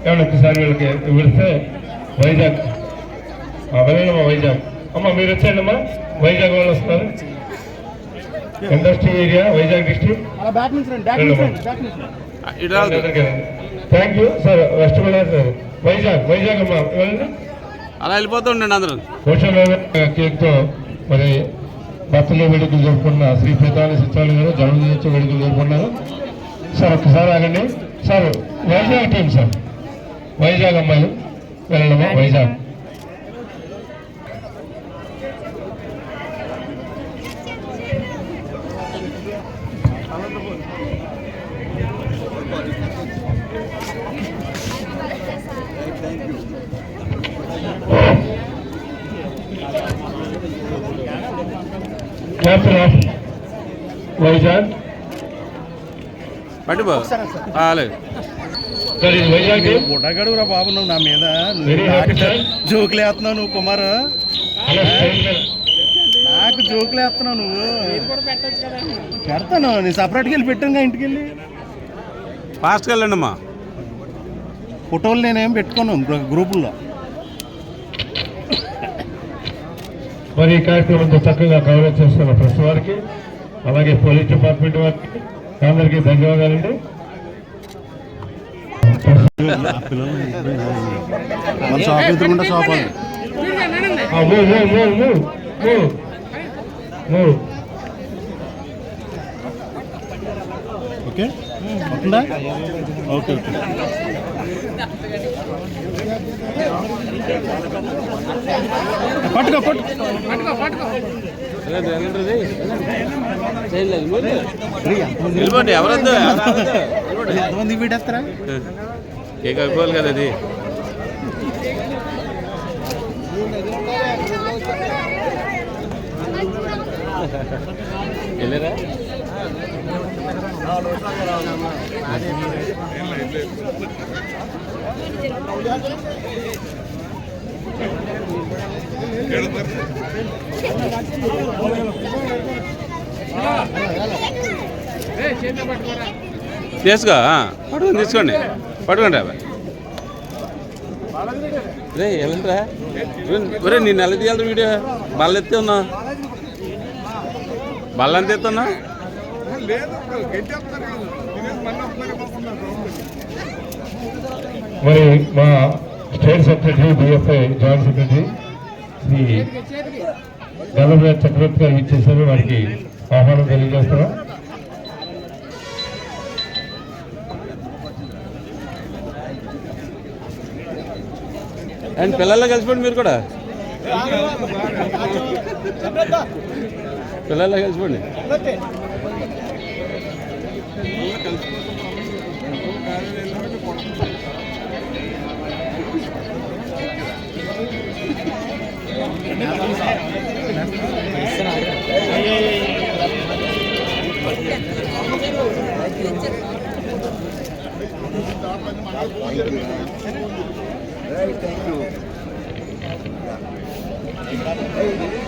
ఏమన్నా ఒకసారి వీళ్ళకి విడితే వైజాగ్ వెళ్ళమ్మా వైజాగ్. అమ్మ మీరు వచ్చాయండమ్మా, వైజాగ్ వాళ్ళు వస్తున్నారు. Industry area Vizag district. Thank you sir. West Godavari sir Vizag అమ్మా వెళ్ళండి. అలా వెళ్ళిపోతుండండి అందరూ. సోషల్ కేక్తో మరి బర్త్డే వేడుకలు జరుపుకున్న శ్రీ పీతాని సత్యాలు గారు జన్మదినోత్సవ వేడుకలు జరుపుకున్నారు. సార్ ఒక్కసారి ఆగండి sir. Vizag team sir, Vizag అమ్మాయిలు వెళ్ళడమ్మా వైజాగ్. క్యాప్టెన్ ఆఫ్ వైజాగ్ పట్టుబో వైజాగ్ బుడగడురా బాబు, నువ్వు నా మీద జోకులు వేస్తున్నావు నువ్వు కుమార్, నాకు జోకులు వేస్తున్నావు నువ్వు. పెడతాను నేను సపరేట్గా వెళ్ళి పెట్టాను ఇంటికి వెళ్ళి. ఫాస్ట్గా వెళ్ళండి అమ్మా. ఫోటోలు నేనేం పెట్టుకోను గ్రూపుల్లో. మరి ఈ కార్యక్రమంతో చక్కగా కవరేజ్ చేస్తున్న ప్రెస్ వారికి, అలాగే పోలీస్ డిపార్ట్మెంట్ వారికి అందరికీ ధన్యవాదాలండి. Okay okay okay. పట్టుకో వెళ్ళిపోండి. ఎవరొద్దు, ఎంతమంది పెట్టేస్తారా? కేక్ అయిపోవాలి కదా అది. వెళ్ళరా తీసుగా పట్టుకొని తీసుకోండి, పట్టుకోండి అబ్బాయి. రే వెళ్ళరా ఒరే, నేను ఎలా తీయాలి వీడియో? బల్ల ఎత్తే ఉన్నా, బల్ల ఎంత ఎత్తున్నా? మరి మా state secretary BFI joint secretary Shri Gallaraj Chakravarthy గారు ఇచ్చేసారు. వారికి ఆహ్వానం తెలియజేస్తున్నాం. అండ్ పిల్లల్లో కలిసిపోండి, మీరు కూడా పిల్లల్లో కలిసిపోండి. Thank you.